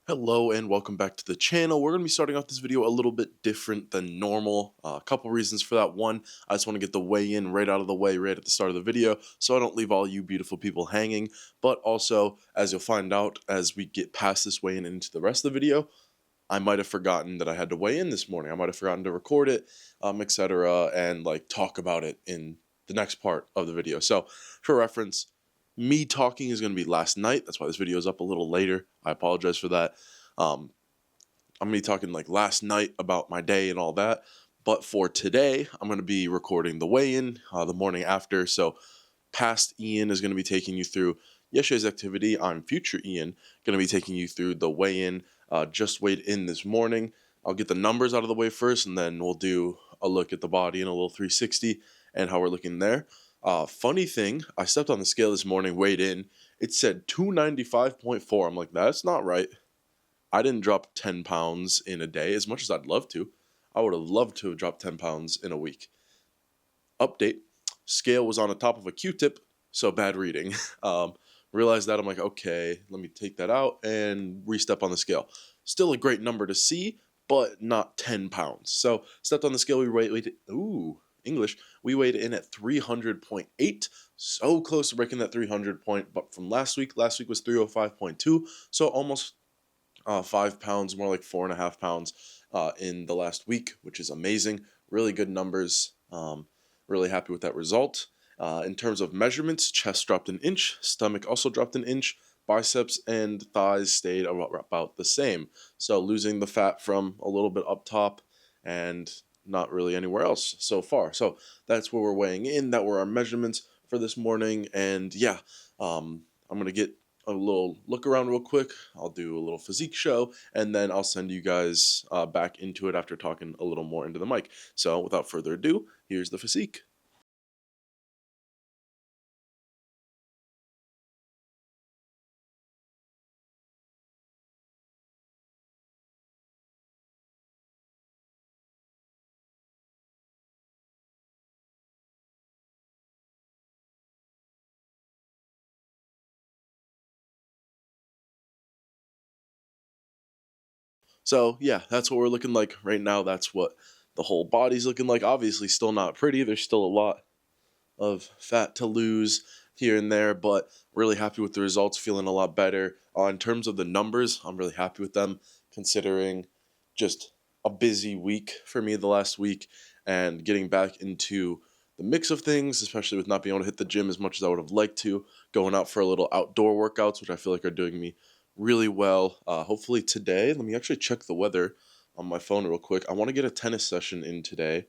Hello and welcome back to the channel. We're going to be starting off this video a little bit different than normal. A couple reasons for that. One, I just want to get the weigh-in right out of the way right at the start of the video so I don't leave all you beautiful people hanging. But also, as you'll find out as we get past this weigh-in into the rest of the video, I might have forgotten that I had to weigh in this morning. I might have forgotten to record it, etc. and talk about it in the next part of the video. So for reference, me talking is going to be last night. That's why this video is up a little later. I apologize for that. I'm going to be talking last night about my day and all that. But for today, I'm going to be recording the weigh-in the morning after. So past Ian is going to be taking you through yesterday's activity. I'm future Ian, going to be taking you through the weigh-in. Just weighed in this morning. I'll get the numbers out of the way first, and then we'll do a look at the body and a little 360 and how we're looking there. Funny thing, I stepped on the scale this morning, weighed in. It said 295.4. I'm like, that's not right. I didn't drop 10 pounds in a day as much as I'd love to. I would have loved to have dropped 10 pounds in a week. Update, scale was on the top of a Q-tip, so bad reading. Realized that, I'm like, okay, let me take that out and re-step on the scale. Still a great number to see, but not 10 pounds. So stepped on the scale, we weighed we weighed in at 300.8, so close to breaking that 300 point, but from last week was 305.2, so almost 5 pounds, more like 4.5 pounds in the last week, which is amazing. Really good numbers. Really happy with that result. In terms of measurements, chest dropped an inch, stomach also dropped an inch, biceps and thighs stayed about the same. So losing the fat from a little bit up top and not really anywhere else so far. So that's where we're weighing in. That were our measurements for this morning. And yeah, I'm going to get a little look around real quick. I'll do a little physique show, and then I'll send you guys back into it after talking a little more into the mic. So without further ado, here's the physique. So yeah, that's what we're looking like right now. That's what the whole body's looking like. Obviously still not pretty. There's still a lot of fat to lose here and there, but really happy with the results, feeling a lot better. In terms of the numbers, I'm really happy with them, considering just a busy week for me the last week and getting back into the mix of things, especially with not being able to hit the gym as much as I would have liked to, going out for a little outdoor workouts, which I feel like are doing me really well. Hopefully today, let me actually check the weather on my phone real quick. I want to get a tennis session in today,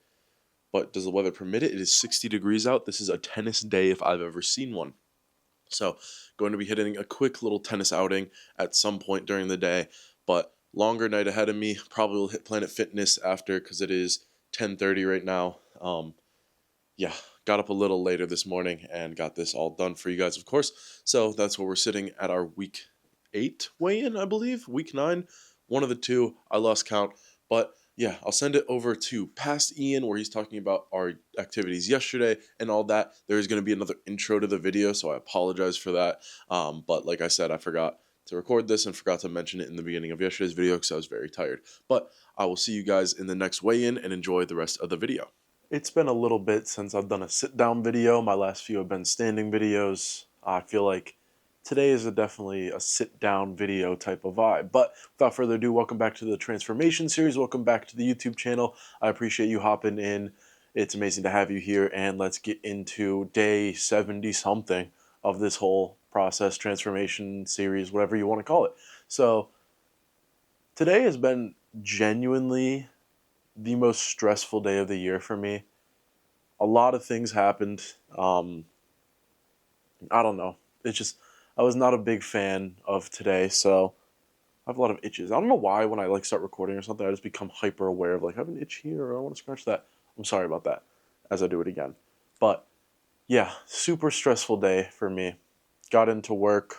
but does the weather permit it? It is 60 degrees out. This is a tennis day if I've ever seen one. So going to be hitting a quick little tennis outing at some point during the day, but longer night ahead of me. Probably will hit Planet Fitness after because it is 10:30 right now. Yeah, got up a little later this morning and got this all done for you guys, of course. So that's where we're sitting at our week 8 weigh-in, I believe. Week 9, one of the two. I lost count, but yeah, I'll send it over to past Ian where he's talking about our activities yesterday and all that. There is going to be another intro to the video, so I apologize for that. But like I said, I forgot to record this and forgot to mention it in the beginning of yesterday's video because I was very tired. But I will see you guys in the next weigh-in and enjoy the rest of the video. It's been a little bit since I've done a sit-down video. My last few have been standing videos. I feel like today is definitely a sit-down video type of vibe. But without further ado, welcome back to the transformation series. Welcome back to the YouTube channel. I appreciate you hopping in. It's amazing to have you here. And let's get into day 70-something of this whole process, transformation series, whatever you want to call it. So today has been genuinely the most stressful day of the year for me. A lot of things happened. I don't know. It's just, I was not a big fan of today, so I have a lot of itches. I don't know why when I start recording or something, I just become hyper aware of I have an itch here or I want to scratch that. I'm sorry about that as I do it again. But yeah, super stressful day for me. Got into work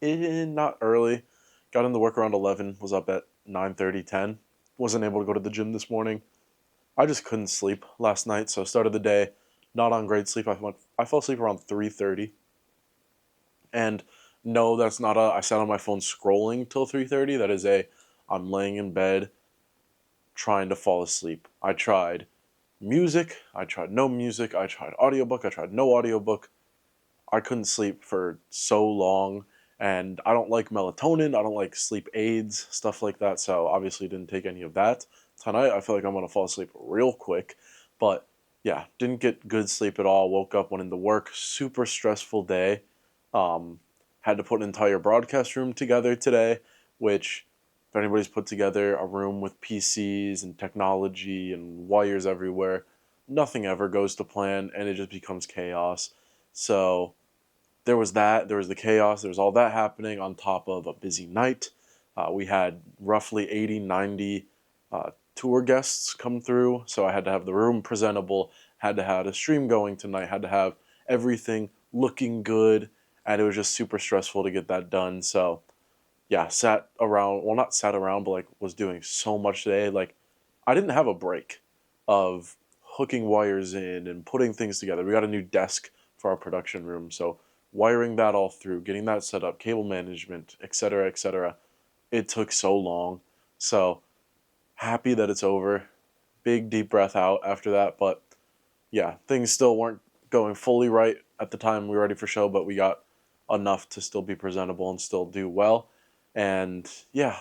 not early. Got into work around 11, was up at 9:30, 10. Wasn't able to go to the gym this morning. I just couldn't sleep last night, so started the day not on great sleep. I fell asleep around 3:30, and no, that's not I sat on my phone scrolling till 3:30. That is I'm laying in bed trying to fall asleep. I tried music, I tried no music, I tried audiobook, I tried no audiobook. I couldn't sleep for so long, and I don't like melatonin, I don't like sleep aids, stuff like that, so obviously didn't take any of that. Tonight I feel like I'm going to fall asleep real quick, but yeah, didn't get good sleep at all. Woke up, went into work, super stressful day. Um, had to put an entire broadcast room together today, which if anybody's put together a room with PCs and technology and wires everywhere, nothing ever goes to plan and it just becomes chaos. So there was that, there was the chaos, there was all that happening on top of a busy night. We had roughly 80, 90 tour guests come through, so I had to have the room presentable, had to have a stream going tonight, had to have everything looking good, and it was just super stressful to get that done. So yeah, sat around, well, not sat around, but like was doing so much today. Like I didn't have a break of hooking wires in and putting things together. We got a new desk for our production room, so wiring that all through, getting that set up, cable management, etc., etc. It took so long. So happy that it's over. Big deep breath out after that, but yeah, things still weren't going fully right at the time we were ready for show, but we got enough to still be presentable and still do well. And yeah,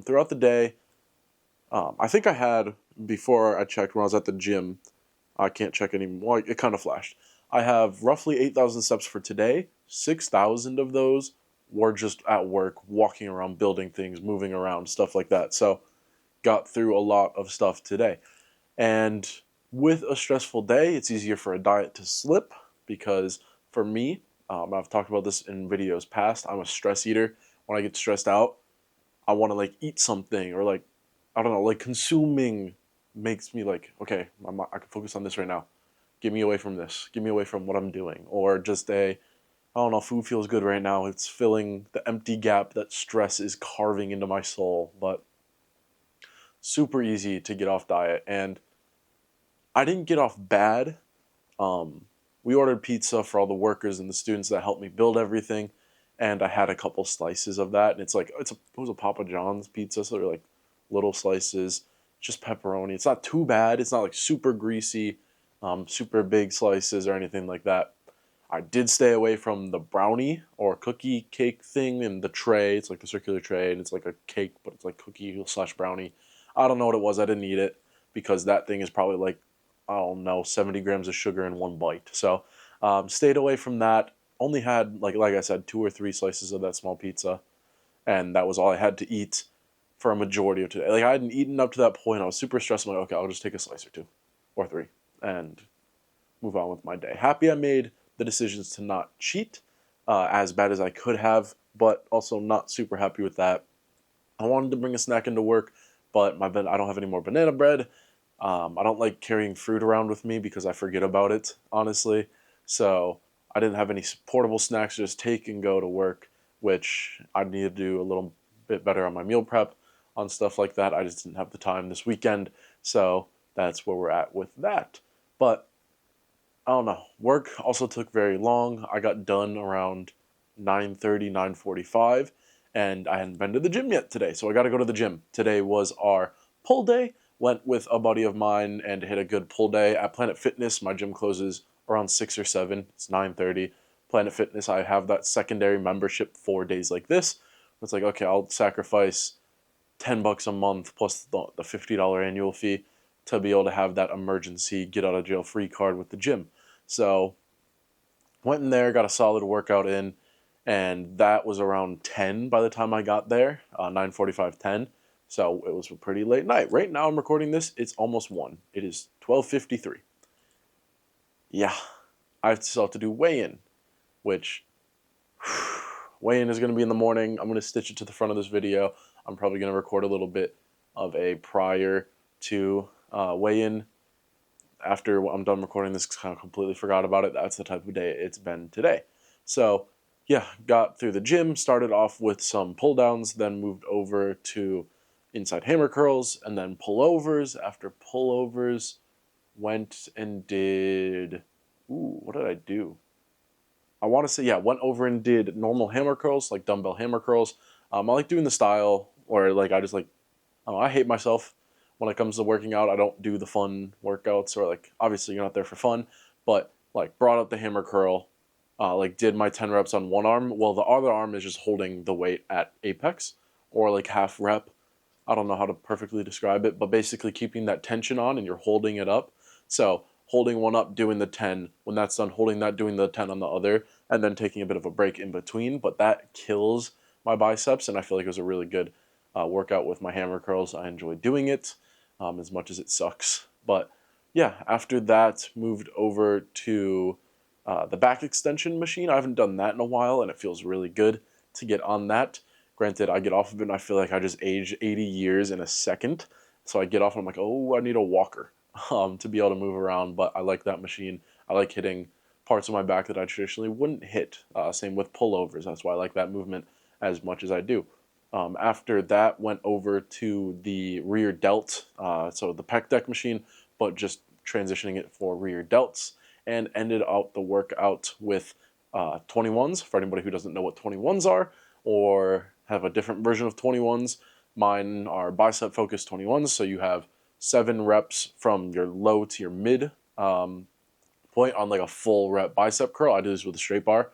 throughout the day, I think I had, before I checked when I was at the gym, I can't check anymore. It kind of flashed. I have roughly 8,000 steps for today. 6,000 of those were just at work, walking around, building things, moving around, stuff like that. So, got through a lot of stuff today. And with a stressful day, it's easier for a diet to slip because for me, I've talked about this in videos past, I'm a stress eater. When I get stressed out, I want to like eat something or like, I don't know, like consuming makes me like, okay, I can focus on this right now. Get me away from this. Get me away from what I'm doing. Or just I don't know, food feels good right now. It's filling the empty gap that stress is carving into my soul. But super easy to get off diet. And I didn't get off bad. Um, we ordered pizza for all the workers and the students that helped me build everything. And I had a couple slices of that. And it's like, it was a Papa John's pizza. So they're like little slices, just pepperoni. It's not too bad. It's not like super greasy, super big slices or anything like that. I did stay away from the brownie or cookie cake thing in the tray. It's like the circular tray, and it's like a cake, but it's like cookie slash brownie. I don't know what it was. I didn't eat it because that thing is probably like, I don't know, 70 grams of sugar in one bite. So stayed away from that. Only had, like I said, 2 or 3 slices of that small pizza, and that was all I had to eat for a majority of today. Like I hadn't eaten up to that point. I was super stressed. I'm like, okay, I'll just take a slice or 2 or 3 and move on with my day. Happy I made the decisions to not cheat as bad as I could have, but also not super happy with that. I wanted to bring a snack into work, but I don't have any more banana bread. I don't like carrying fruit around with me because I forget about it, honestly. So I didn't have any portable snacks to just take and go to work, which I need to do a little bit better on my meal prep on stuff like that. I just didn't have the time this weekend, so that's where we're at with that. But I don't know. Work also took very long. I got done around 9:30, 9:45, and I hadn't been to the gym yet today, so I got to go to the gym. Today was our pull day. Went with a buddy of mine and hit a good pull day at Planet Fitness. My gym closes around 6 or 7. It's 9:30. Planet Fitness, I have that secondary membership for days like this. It's like, okay, I'll sacrifice $10 a month plus the $50 annual fee to be able to have that emergency get out of jail free card with the gym. So went in there, got a solid workout in, and that was around 10 by the time I got there, 9:45, 10. So it was a pretty late night. Right now I'm recording this, it's almost 1. It is 12:53. Yeah, I still have to do weigh-in, which weigh-in is going to be in the morning. I'm going to stitch it to the front of this video. I'm probably going to record a little bit of a prior to weigh-in. After I'm done recording this, kind of completely forgot about it. That's the type of day it's been today. So yeah, got through the gym, started off with some pull downs, then moved over to inside hammer curls, and then pullovers. After pullovers, went and did, what did I do? I want to say, yeah, went over and did normal hammer curls, like dumbbell hammer curls. I like doing the style, or like I just like, I don't know, I hate myself when it comes to working out. I don't do the fun workouts, or like obviously you're not there for fun, but like brought up the hammer curl, like did my 10 reps on one arm. Well, the other arm is just holding the weight at apex or like half rep. I don't know how to perfectly describe it, but basically keeping that tension on and you're holding it up. So holding one up, doing the 10. When that's done, holding that, doing the 10 on the other, and then taking a bit of a break in between. But that kills my biceps, and I feel like it was a really good workout with my hammer curls. I enjoy doing it as much as it sucks. But yeah, after that, moved over to the back extension machine. I haven't done that in a while, and it feels really good to get on that. Granted, I get off of it and I feel like I just aged 80 years in a second. So I get off and I'm like, oh, I need a walker to be able to move around. But I like that machine. I like hitting parts of my back that I traditionally wouldn't hit. Same with pullovers. That's why I like that movement as much as I do. After that, went over to the rear delt, so the pec deck machine, but just transitioning it for rear delts, and ended out the workout with 21s. For anybody who doesn't know what 21s are, or have a different version of 21s, mine are bicep focused 21s. So you have 7 reps from your low to your mid point on like a full rep bicep curl. I do this with a straight bar.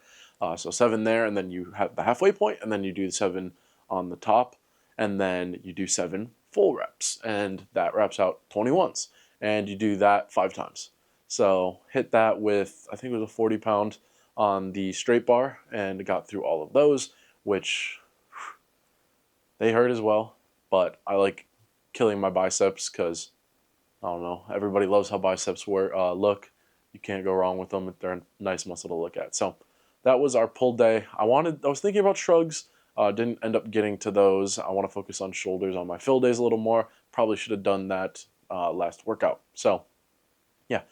So 7 there, and then you have the halfway point, and then you do 7 on the top, and then you do 7 full reps, and that wraps out 21s. And you do that 5 times. So hit that with, I think it was a 40-pound on the straight bar, and got through all of those, which they hurt as well. But I like killing my biceps because, I don't know, everybody loves how biceps look. You can't go wrong with them. They're a nice muscle to look at. So that was our pull day. I was thinking about shrugs. Didn't end up getting to those. I want to focus on shoulders on my fill days a little more. Probably should have done that last workout. So yeah,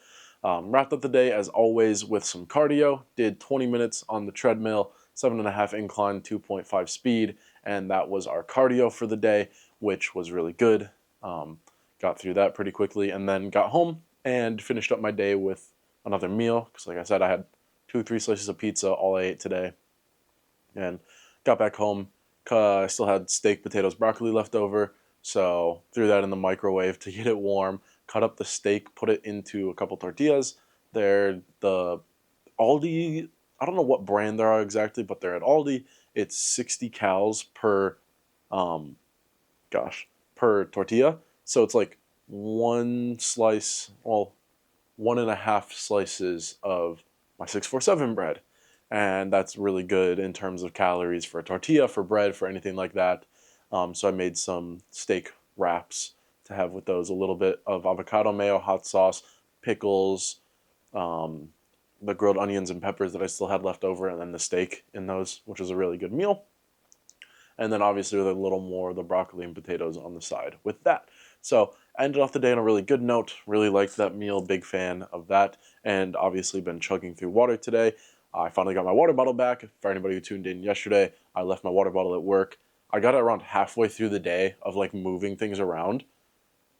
wrapped up the day as always with some cardio. Did 20 minutes on the treadmill, 7.5 incline, 2.5 speed, and that was our cardio for the day, which was really good. Got through that pretty quickly, and then got home and finished up my day with another meal, because like I said, I had 2 or 3 slices of pizza, all I ate today, and got back home. I still had steak, potatoes, broccoli left over, so threw that in the microwave to get it warm. Cut up the steak, put it into a couple tortillas. They're the Aldi, I don't know what brand they are exactly, but they're at Aldi. It's 60 cals per, um, per tortilla. So it's like 1 slice, well, 1.5 slices of my 647 bread. And that's really good in terms of calories for a tortilla, for bread, for anything like that. So I made some steak wraps to have with those, a little bit of avocado mayo, hot sauce, pickles, um, the grilled onions and peppers that I still had left over, and then the steak in those, which was a really good meal. And then obviously with a little more of the broccoli and potatoes on the side with that. So I ended off the day on a really good note. Really liked that meal, big fan of that, and obviously been chugging through water today. I finally got my water bottle back. For anybody who tuned in yesterday, I left my water bottle at work. I got it around halfway through the day of like moving things around.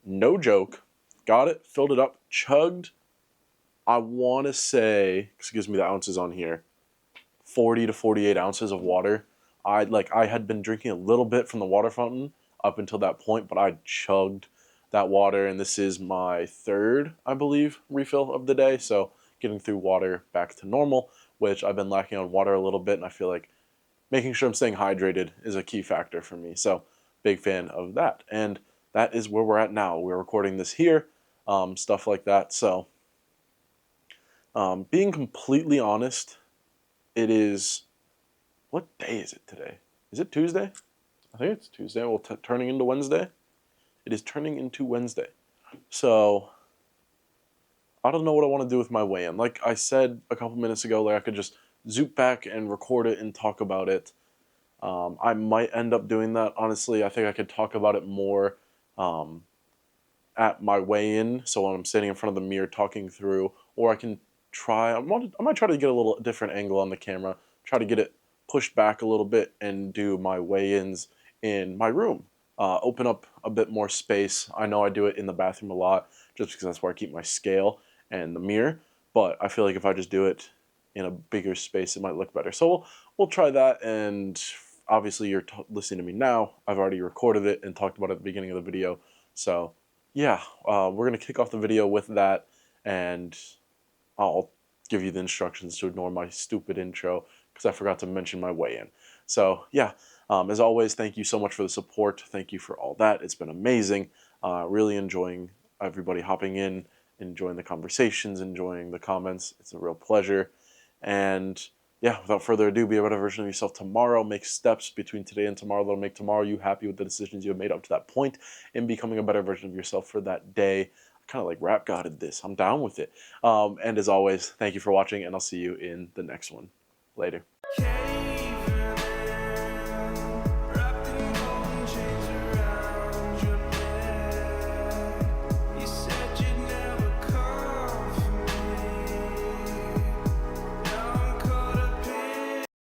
No joke. Got it, filled it up, chugged. I want to say, excuse me, the ounces on here, 40 to 48 ounces of water. I had been drinking a little bit from the water fountain up until that point, but I chugged that water, and this is my 3rd, I believe, refill of the day. So getting through water back to normal, which I've been lacking on water a little bit, and I feel like making sure I'm staying hydrated is a key factor for me. So big fan of that. And that is where we're at now. We're recording this here, stuff like that. So being completely honest, it is, what day is it today? Is it Tuesday? I think it's Tuesday. Well, turning into Wednesday. It is turning into Wednesday. So I don't know what I want to do with my weigh-in. Like I said a couple minutes ago, like I could just zoop back and record it and talk about it. I might end up doing that. Honestly, I think I could talk about it more at my weigh-in. So when I'm standing in front of the mirror talking through, or I can I might try to get a little different angle on the camera, try to get it pushed back a little bit and do my weigh-ins in my room. Open up a bit more space. I know I do it in the bathroom a lot just because that's where I keep my scale and the mirror. But I feel like if I just do it in a bigger space, it might look better. So we'll try that. And obviously you're listening to me now. I've already recorded it and talked about it at the beginning of the video. So yeah, we're going to kick off the video with that, and I'll give you the instructions to ignore my stupid intro because I forgot to mention my weigh-in. So yeah, as always, thank you so much for the support. Thank you for all that. It's been amazing. Really enjoying everybody hopping in, enjoying the conversations, enjoying the comments. It's a real pleasure. And yeah, without further ado, be a better version of yourself tomorrow. Make steps between today and tomorrow that'll make tomorrow you happy with the decisions you have made up to that point and becoming a better version of yourself for that day. Kind of like rap godded this. I'm down with it. And as always, thank you for watching, and I'll see you in the next one. Later.